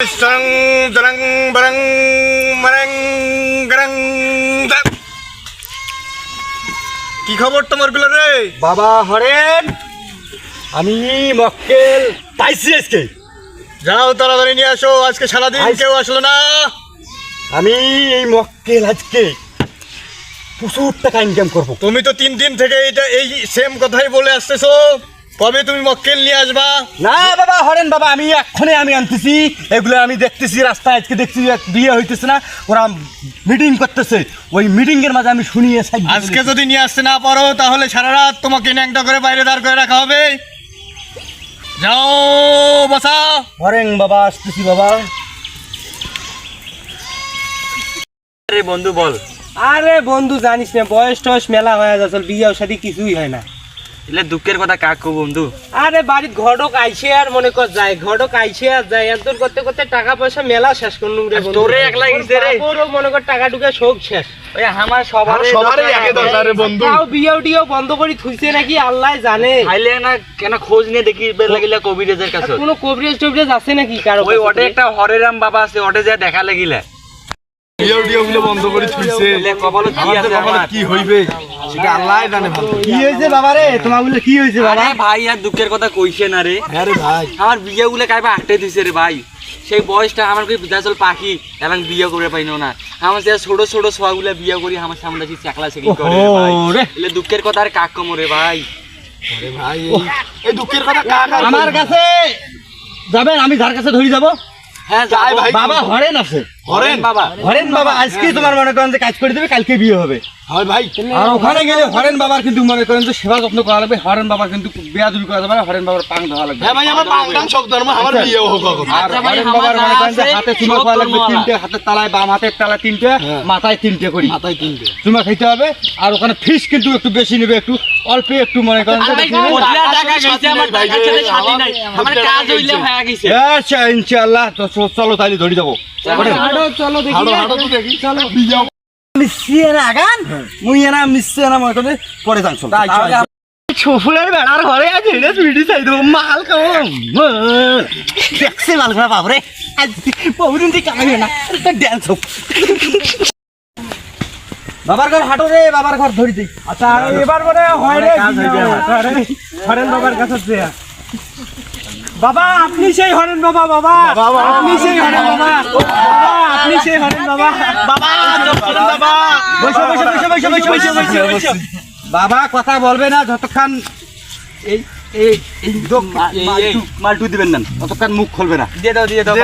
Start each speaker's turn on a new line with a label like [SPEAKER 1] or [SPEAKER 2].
[SPEAKER 1] Sang terang barang marang garang কি খবর তোমার গুলো রে
[SPEAKER 2] বাবা হরেন, আমি মক্কেল পাইছি আজকে।
[SPEAKER 1] যাও তাড়াতাড়ি নিয়ে আসো, আজকে সারাদিন কেউ আসলো না।
[SPEAKER 2] আমি এই মক্কেল আজকে প্রচুর টাকা ইনকাম করবো।
[SPEAKER 1] তুমি তো 3 দিন থেকে এই সেম কথাই বলে আসতেছো, কবে তুমি মক্কেল নিয়ে আসবা?
[SPEAKER 2] না বাবা হরেন বাবা, আমি এক্ষণে আমি আনতেছি, এগুলো আমি দেখতেছি রাস্তায়, আজকে দেখছি বিয়ে হইতেছে না, ওরা মিটিং করতেছে, ওই মিটিং এর মাঝে আমি শুনিয়ে
[SPEAKER 1] আজকে যদি নিয়ে আসতে না পারো তাহলে সারা রাত তোমাকে ন্যাংটা করে বাইরে দাঁড় করে রাখা হবে। যাও বসা।
[SPEAKER 2] হরেন বাবা আসতেছি বাবা।
[SPEAKER 3] আরে বন্ধু বল।
[SPEAKER 4] আরে বন্ধু জানিস না, বয়স টয়স মেলা হয়ে যাচ্ছে, বিয়ের সাথে কিছুই হয় না।
[SPEAKER 3] এলে দুঃখের কথা কাক কো বন্ধু।
[SPEAKER 4] আরে বাড়ির ঘটক আইছে আর মনে কর যায়, ঘটক আইছে আর যায়, এত করতে করতে টাকা পয়সা মেলা শেষ করলুম রে বন্ধু।
[SPEAKER 3] তোরে একলা গেছে রে।
[SPEAKER 4] ওরও মনে কর টাকা ঢুকে শোক শেষ।
[SPEAKER 3] ওই আমার
[SPEAKER 1] সবারই আগে দরকার রে বন্ধু।
[SPEAKER 4] তাও বিয়েও বন্ধ করে থুইছে নাকি আল্লাহ জানে।
[SPEAKER 3] খাইলে না কেন খোঁজ নিয়ে দেখি বের লাগিলা কবিরাজের কাছে।
[SPEAKER 4] কোনো কবিরাজ আছে নাকি কারো?
[SPEAKER 3] ওই ওটে একটা হরেরাম বাবা আছে, ওটে যা দেখা লাগিলা।
[SPEAKER 1] ভিডিও বন্ধ করে থুইছে।
[SPEAKER 3] কপালে কি আছে আমার?
[SPEAKER 1] কি হইবে সেটা আল্লাহই জানে ভালো।
[SPEAKER 2] কি হয়েছে বাবা রে, তোমার বলে কি হয়েছে বাবা?
[SPEAKER 3] আরে ভাই আর দুঃখের কথা কইছে না রে।
[SPEAKER 1] আরে ভাই
[SPEAKER 3] আমার বিয়ে গুলো কাইবা আটে দিছে রে ভাই। সেই বয়সটা আমার কই বিদাচল পাখি এবং বিয়ে করে পাইনো না। আমার যে ছোট ছোট ছোয়াগুলা বিয়ে করি আমার সামনে কি চাকলা সেকি করে রে ভাই। এলে দুঃখের কথা আর কাক কমরে ভাই।
[SPEAKER 1] আরে ভাই এই দুঃখের কথা কার
[SPEAKER 2] আমার কাছে যাবেন, আমি যার কাছে ধরে যাব।
[SPEAKER 3] হ্যাঁ
[SPEAKER 1] যাই ভাই।
[SPEAKER 2] বাবা হরেন আছে,
[SPEAKER 3] হরেন বাবা।
[SPEAKER 2] হরেন বাবা আজকে তোমার মনে করেন যে কাজ করে দেবে, কালকে বিয়ে হবে।
[SPEAKER 1] হয় ভাই
[SPEAKER 2] আর ওখানে গেলে হরেন বাবার কিন্তু মনে করেন যে সেবা যত্ন করা লাগবে, হরেন বাবার কিন্তু বেয়াদবি করা যাবে না, হরেন বাবার পাং ধরা লাগবে।
[SPEAKER 1] হ্যাঁ ভাই আমার পাংটাং সব ধর্ম আমার বিয়ে হোক এখন।
[SPEAKER 2] আর
[SPEAKER 3] আচ্ছা ভাই,
[SPEAKER 2] হরেন
[SPEAKER 3] আমার
[SPEAKER 2] বাবার মনে করেন যে
[SPEAKER 3] আছে,
[SPEAKER 2] হাতে চুমা
[SPEAKER 3] সব
[SPEAKER 2] খাওয়া লাগবে
[SPEAKER 3] ধর্মওয়ালা।
[SPEAKER 2] 3টে, হাতের তালায় বাম হাতের তালায় 3টে, মাথায় 3টে করি
[SPEAKER 1] মাথায় 3টে
[SPEAKER 2] চুমা খাইতে হবে। আর ওখানে ফিস কিন্তু একটু বেশি নেবে, একটু অল্প একটু মনে করেন যে বেশি নেবে।
[SPEAKER 3] টাকা গেছে আমার টাকা ছেড়ে শাদি নাই। আমার কাজ হইলে হয়ে গেছে।
[SPEAKER 2] আচ্ছা ইনশাআল্লাহ, তো চলো তাইলে ধরে যাবো।
[SPEAKER 4] হাঁটো, চলো দেখি।
[SPEAKER 1] হাঁটো হাঁটো তো দেখি চলো বিয়ে
[SPEAKER 2] মিশিয়ে না গান মুই না মিশিয়ে না মনে করে পরে যান চল। ছফুলের বেড়ার ঘরে আছে এটা সুইটি চাই দেবো মাল কম দেখছে মাল খারাপ বাবরে আজ বহুদিন থেকে কামাই না ড্যান্স হোক। বাবার ঘর হাঁটো রে, বাবার ঘর ধরি দিই।
[SPEAKER 4] আচ্ছা এবার মনে হয় রে হরেন বাবার কাছে যে বাবা আপনি সেই হরেন বাবা, বাবা আপনি সেই হরেন বাবা, বাবা আপনি সেই হরেন বাবা, বাবা বাবা
[SPEAKER 2] বসো বসো বসো বসো বসো বসো বসো বসো। বাবা কথা বলবে না যতক্ষণ এই এই এই মালটু দিবেন না ততক্ষণ মুখ খুলবে না।
[SPEAKER 3] দিয়ে দাও দিয়ে দাও।